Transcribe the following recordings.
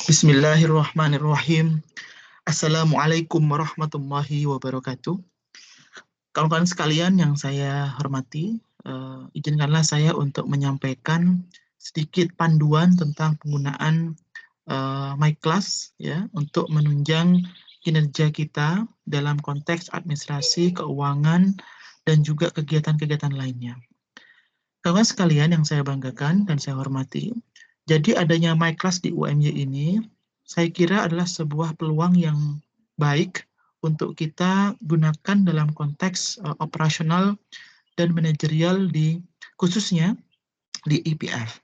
Bismillahirrahmanirrahim. Assalamualaikum warahmatullahi wabarakatuh. Kawan-kawan sekalian yang saya hormati, izinkanlah saya untuk menyampaikan sedikit panduan tentang penggunaan MyClass ya untuk menunjang kinerja kita dalam konteks administrasi, keuangan, dan juga kegiatan-kegiatan lainnya. Kawan sekalian yang saya banggakan dan saya hormati, jadi adanya MyClass di UMY ini, saya kira adalah sebuah peluang yang baik untuk kita gunakan dalam konteks operasional dan manajerial khususnya di IPF.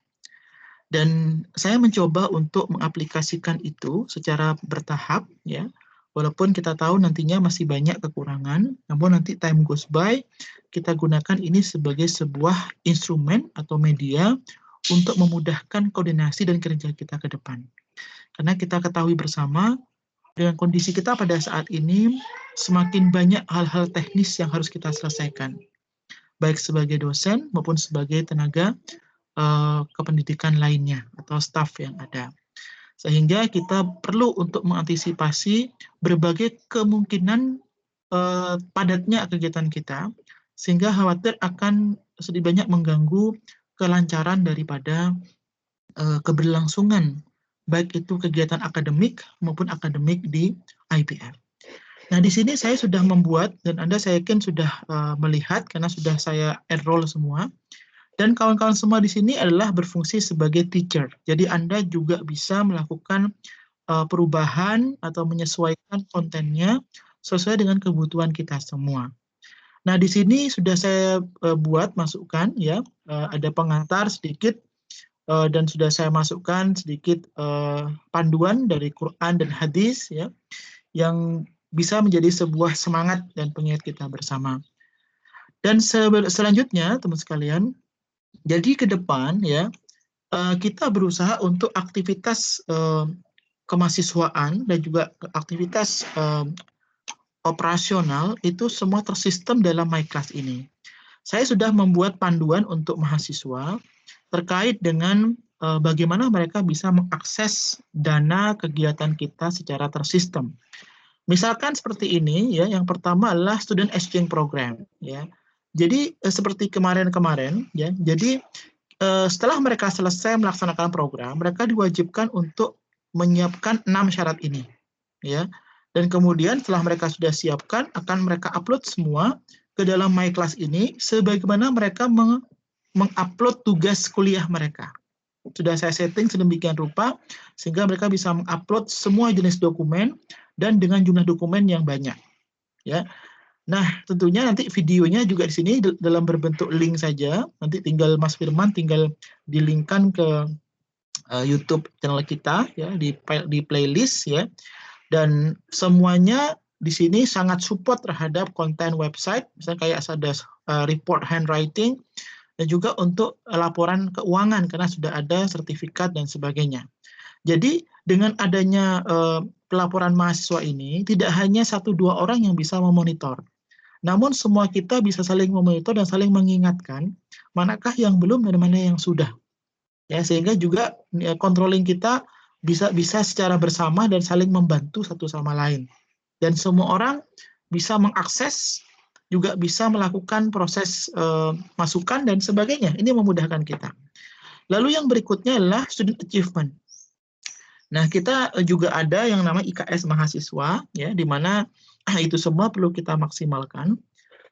Dan saya mencoba untuk mengaplikasikan itu secara bertahap, ya. Walaupun kita tahu nantinya masih banyak kekurangan, namun nanti time goes by, kita gunakan ini sebagai sebuah instrumen atau media untuk memudahkan koordinasi dan kerja kita ke depan. Karena kita ketahui bersama, dengan kondisi kita pada saat ini, semakin banyak hal-hal teknis yang harus kita selesaikan, baik sebagai dosen maupun sebagai tenaga kependidikan lainnya atau staf yang ada. Sehingga kita perlu untuk mengantisipasi berbagai kemungkinan padatnya kegiatan kita, sehingga khawatir akan sedikit banyak mengganggu kelancaran daripada keberlangsungan, baik itu kegiatan akademik maupun akademik di IPF. Nah, di sini saya sudah membuat, dan Anda saya yakin sudah melihat, karena sudah saya enroll semua, dan kawan-kawan semua di sini adalah berfungsi sebagai teacher. Jadi Anda juga bisa melakukan perubahan atau menyesuaikan kontennya sesuai dengan kebutuhan kita semua. Nah, di sini sudah saya buat masukkan ya, ada pengantar sedikit dan sudah saya masukkan sedikit panduan dari Quran dan hadis ya, yang bisa menjadi sebuah semangat dan pengingat kita bersama. Dan selanjutnya, teman sekalian, jadi ke depan ya, kita berusaha untuk aktivitas kemahasiswaan dan juga aktivitas operasional itu semua tersistem dalam MyClass ini. Saya sudah membuat panduan untuk mahasiswa terkait dengan bagaimana mereka bisa mengakses dana kegiatan kita secara tersistem. Misalkan seperti ini ya, yang pertama adalah student exchange program ya. Jadi seperti kemarin-kemarin ya. Jadi setelah mereka selesai melaksanakan program, mereka diwajibkan untuk menyiapkan 6 syarat ini ya. Dan kemudian setelah mereka sudah siapkan, akan mereka upload semua ke dalam MyClass ini sebagaimana mereka mengupload tugas kuliah mereka. Sudah saya setting sedemikian rupa sehingga mereka bisa mengupload semua jenis dokumen dan dengan jumlah dokumen yang banyak ya. Nah, tentunya nanti videonya juga di sini dalam berbentuk link saja. Nanti tinggal Mas Firman tinggal di-linkkan ke YouTube channel kita ya, di playlist ya. Dan semuanya di sini sangat support terhadap konten website, misalnya kayak ada report handwriting dan juga untuk laporan keuangan karena sudah ada sertifikat dan sebagainya. Jadi dengan adanya pelaporan mahasiswa ini tidak hanya 1-2 orang yang bisa memonitor. Namun semua kita bisa saling memonitor dan saling mengingatkan manakah yang belum dan mana yang sudah. Ya, sehingga juga controlling kita bisa secara bersama dan saling membantu satu sama lain. Dan semua orang bisa mengakses, juga bisa melakukan proses masukan dan sebagainya. Ini memudahkan kita. Lalu yang berikutnya adalah student achievement. Nah, kita juga ada yang namanya IKS mahasiswa, ya, di mana itu semua perlu kita maksimalkan.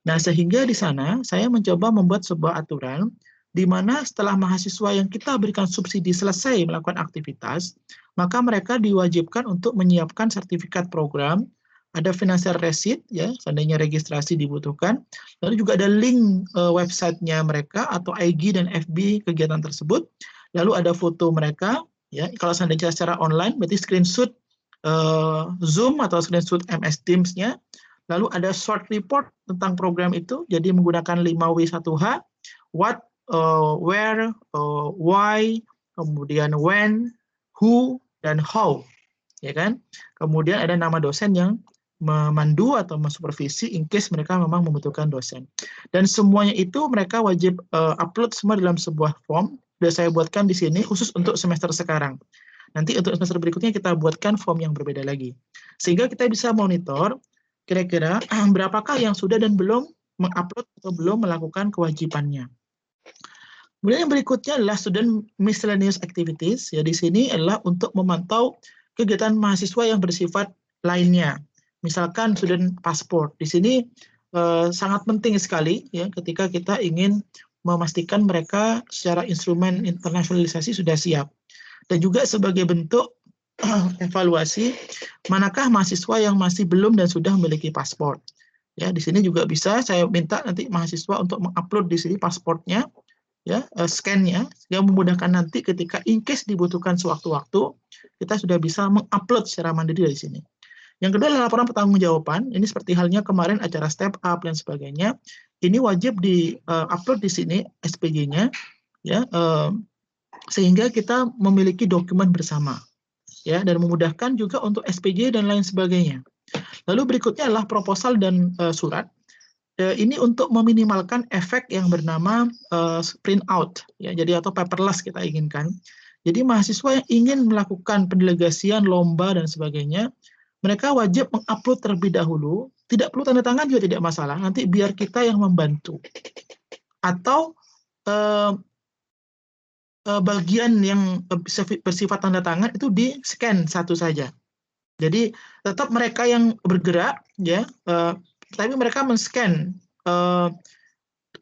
Nah, sehingga di sana saya mencoba membuat sebuah aturan di mana setelah mahasiswa yang kita berikan subsidi selesai melakukan aktivitas, maka mereka diwajibkan untuk menyiapkan sertifikat program, ada financial receipt, ya, seandainya registrasi dibutuhkan, lalu juga ada link websitenya mereka atau IG dan FB kegiatan tersebut, lalu ada foto mereka, ya, kalau seandainya secara online, berarti screenshot Zoom atau screenshot MS Teams-nya, lalu ada short report tentang program itu, jadi menggunakan 5W1H, what, where, why, kemudian when, who, dan how, ya kan? Kemudian ada nama dosen yang memandu atau mensupervisi in case mereka memang membutuhkan dosen. Dan semuanya itu mereka wajib upload semua dalam sebuah form. Sudah saya buatkan di sini khusus untuk semester sekarang. Nanti untuk semester berikutnya kita buatkan form yang berbeda lagi. Sehingga kita bisa monitor kira-kira berapakah yang sudah dan belum mengupload atau belum melakukan kewajibannya. Kemudian yang berikutnya adalah student miscellaneous activities. Ya, di sini adalah untuk memantau kegiatan mahasiswa yang bersifat lainnya. Misalkan student passport. Di sini sangat penting sekali ya ketika kita ingin memastikan mereka secara instrumen internasionalisasi sudah siap. Dan juga sebagai bentuk evaluasi manakah mahasiswa yang masih belum dan sudah memiliki paspor. Ya, di sini juga bisa saya minta nanti mahasiswa untuk mengupload di sini pasportnya, ya, scan-nya, yang memudahkan nanti ketika in case dibutuhkan sewaktu-waktu, kita sudah bisa mengupload secara mandiri dari sini. Yang kedua adalah laporan pertanggungjawaban. Ini seperti halnya kemarin acara step up dan sebagainya. Ini wajib di-upload di sini SPG-nya, ya, sehingga kita memiliki dokumen bersama, ya, dan memudahkan juga untuk SPJ dan lain sebagainya. Lalu berikutnya adalah proposal dan surat. Ini untuk meminimalkan efek yang bernama print out, ya, jadi atau paperless kita inginkan. Jadi mahasiswa yang ingin melakukan pendelegasian, lomba dan sebagainya, mereka wajib mengupload terlebih dahulu. Tidak perlu tanda tangan juga tidak masalah. Nanti biar kita yang membantu. Atau bagian yang bersifat tanda tangan itu di scan satu saja. Jadi tetap mereka yang bergerak, ya. Tapi mereka men-scan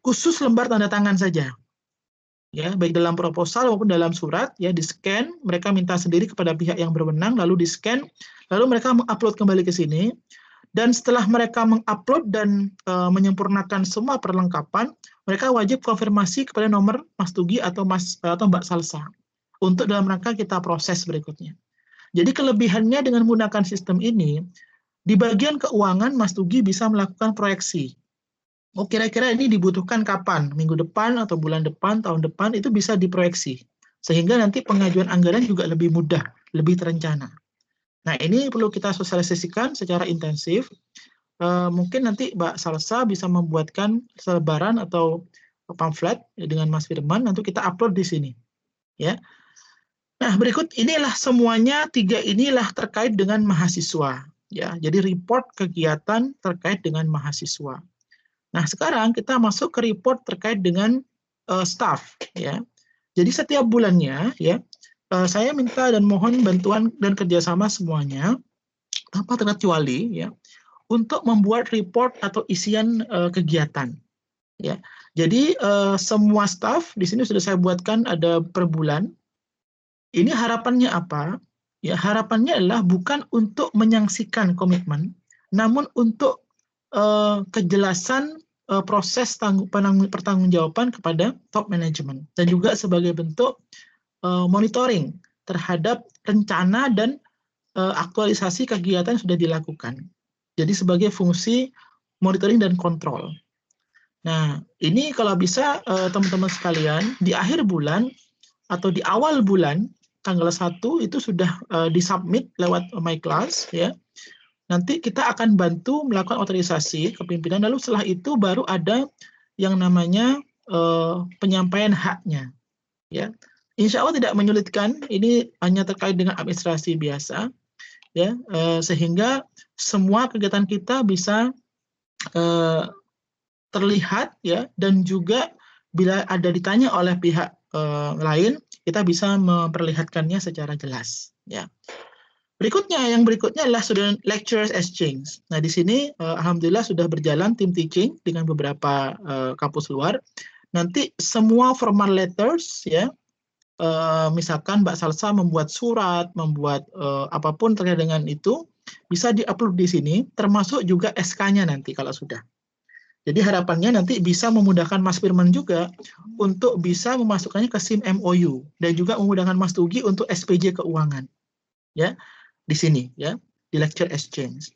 khusus lembar tanda tangan saja, ya, baik dalam proposal maupun dalam surat, ya, di-scan, mereka minta sendiri kepada pihak yang berwenang, lalu di-scan, lalu mereka mengupload kembali ke sini, dan setelah mereka mengupload dan menyempurnakan semua perlengkapan, mereka wajib konfirmasi kepada nomor Mas Tugi atau Mbak Salsa untuk dalam rangka kita proses berikutnya. Jadi kelebihannya dengan menggunakan sistem ini, di bagian keuangan, Mas Tugi bisa melakukan proyeksi. Oh, kira-kira ini dibutuhkan kapan? Minggu depan atau bulan depan, tahun depan, itu bisa diproyeksi. Sehingga nanti pengajuan anggaran juga lebih mudah, lebih terencana. Nah, ini perlu kita sosialisasikan secara intensif. Mungkin nanti Mbak Salsa bisa membuatkan selebaran atau pamflet dengan Mas Firman, nanti kita upload di sini. Ya. Nah, berikut inilah semuanya, 3 inilah terkait dengan mahasiswa. Ya, jadi report kegiatan terkait dengan mahasiswa. Nah, sekarang kita masuk ke report terkait dengan staff. Ya, jadi setiap bulannya, ya, saya minta dan mohon bantuan dan kerjasama semuanya, tanpa terkecuali, ya, untuk membuat report atau isian kegiatan. Ya, jadi semua staff di sini sudah saya buatkan ada per bulan. Ini harapannya apa? Ya, harapannya adalah bukan untuk menyaksikan komitmen, namun untuk kejelasan proses pertanggungjawaban kepada top management dan juga sebagai bentuk monitoring terhadap rencana dan aktualisasi kegiatan yang sudah dilakukan. Jadi sebagai fungsi monitoring dan kontrol. Nah, ini kalau bisa teman-teman sekalian di akhir bulan atau di awal bulan tanggal 1 itu sudah disubmit lewat MyClass, ya. Nanti kita akan bantu melakukan otorisasi kepimpinan, lalu setelah itu baru ada yang namanya penyampaian haknya, ya. Insya Allah tidak menyulitkan, ini hanya terkait dengan administrasi biasa, ya, sehingga semua kegiatan kita bisa terlihat, ya, dan juga bila ada ditanya oleh pihak lain, kita bisa memperlihatkannya secara jelas, ya. Yang berikutnya adalah student lecturers exchange. Nah, di sini alhamdulillah sudah berjalan tim teaching dengan beberapa kampus luar. Nanti semua formal letters, ya, misalkan Mbak Salsa membuat surat, membuat apapun terkait dengan itu, bisa diupload di sini, termasuk juga SK-nya nanti kalau sudah. Jadi harapannya nanti bisa memudahkan Mas Firman juga untuk bisa memasukkannya ke SIM MOU dan juga memudahkan Mas Tugi untuk SPJ keuangan. Ya, di sini, ya, di lecture exchange.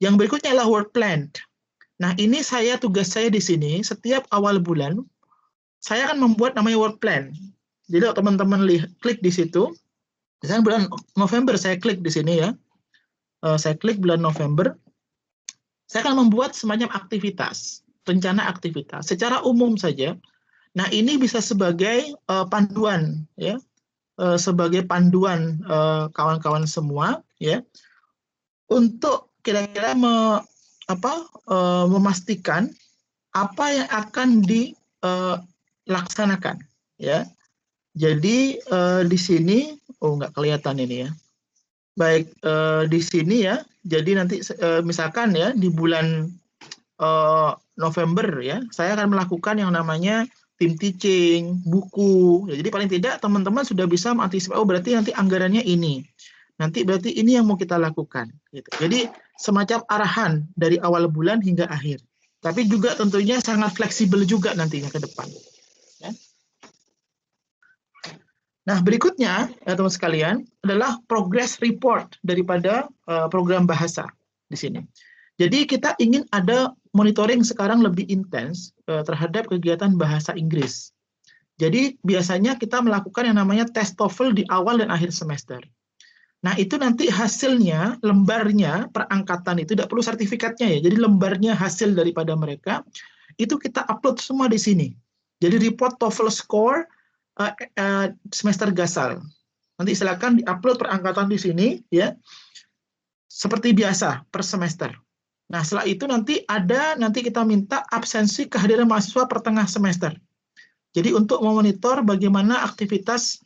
Yang berikutnya adalah work plan. Nah, ini tugas saya di sini setiap awal bulan saya akan membuat namanya work plan. Jadi kalau teman-teman klik di situ, misalnya bulan November saya klik di sini, ya. Saya klik bulan November. saya akan membuat semacam aktivitas, rencana aktivitas secara umum saja. Nah, ini bisa sebagai panduan, ya, sebagai panduan kawan-kawan semua, ya, untuk kira-kira memastikan apa yang akan dilaksanakan, ya. Jadi di sini, nggak kelihatan ini ya. Baik, di sini ya. Jadi nanti misalkan ya di bulan November ya, saya akan melakukan yang namanya tim teaching, buku. Ya, jadi paling tidak teman-teman sudah bisa mengantisipasi, oh berarti nanti anggarannya ini. Nanti berarti ini yang mau kita lakukan. Gitu. Jadi semacam arahan dari awal bulan hingga akhir. Tapi juga tentunya sangat fleksibel juga nantinya ke depan. Ya. Nah, berikutnya, teman sekalian, adalah progress report daripada program bahasa di sini. Jadi kita ingin ada monitoring sekarang lebih intens terhadap kegiatan bahasa Inggris. Jadi biasanya kita melakukan yang namanya tes TOEFL di awal dan akhir semester. Nah, itu nanti hasilnya, lembarnya, perangkatan itu tidak perlu sertifikatnya ya. Jadi lembarnya hasil daripada mereka, itu kita upload semua di sini. Jadi report TOEFL score semester gasal. Nanti silakan diupload perangkatan di sini ya. Seperti biasa per semester. Nah, setelah itu nanti kita minta absensi kehadiran mahasiswa pertengah semester. Jadi untuk memonitor bagaimana aktivitas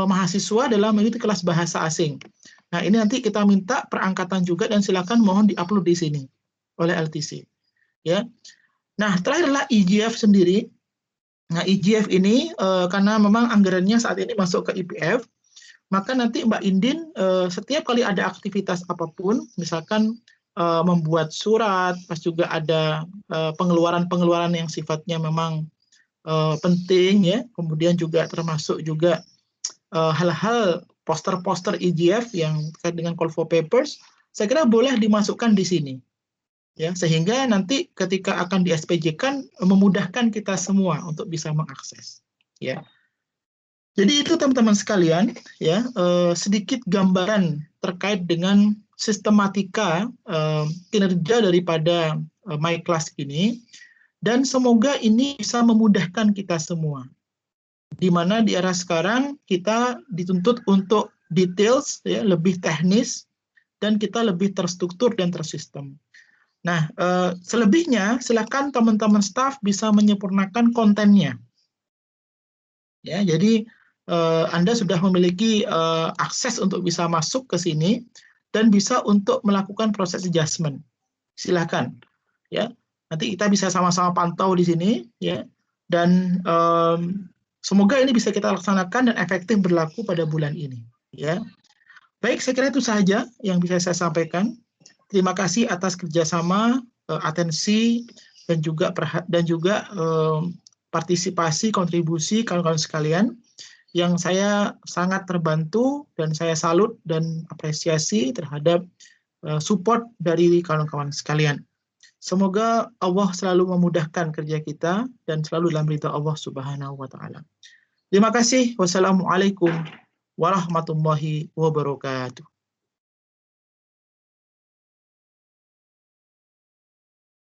mahasiswa dalam mengikuti kelas bahasa asing. Nah, ini nanti kita minta perangkatan juga dan silakan mohon diupload di sini oleh LTC. Ya. Nah, terakhir adalah IGF sendiri. Nah, IGF ini karena memang anggarannya saat ini masuk ke IPF, maka nanti Mbak Indin setiap kali ada aktivitas apapun, misalkan membuat surat, pas juga ada pengeluaran-pengeluaran yang sifatnya memang penting, ya, kemudian juga termasuk juga hal-hal poster-poster IGF yang terkait dengan call for papers, saya kira boleh dimasukkan di sini. Ya, sehingga nanti ketika akan di SPJ-kan memudahkan kita semua untuk bisa mengakses. Ya. Jadi itu teman-teman sekalian, ya, sedikit gambaran terkait dengan sistematika kinerja daripada My Class ini, dan semoga ini bisa memudahkan kita semua. Di mana di era sekarang kita dituntut untuk details, ya, lebih teknis, dan kita lebih terstruktur dan tersistem. Nah, selebihnya silakan teman-teman staf bisa menyempurnakan kontennya. Ya, jadi Anda sudah memiliki akses untuk bisa masuk ke sini dan bisa untuk melakukan proses adjustment. Silakan, ya. Nanti kita bisa sama-sama pantau di sini, ya. Dan semoga ini bisa kita laksanakan dan efektif berlaku pada bulan ini, ya. Baik, saya kira itu saja yang bisa saya sampaikan. Terima kasih atas kerjasama, atensi, dan juga partisipasi, kontribusi kawan-kawan sekalian, yang saya sangat terbantu dan saya salut dan apresiasi terhadap support dari kawan-kawan sekalian. Semoga Allah selalu memudahkan kerja kita dan selalu dalam ridha Allah Subhanahu wa Ta'ala. Terima kasih. Wassalamualaikum warahmatullahi wabarakatuh.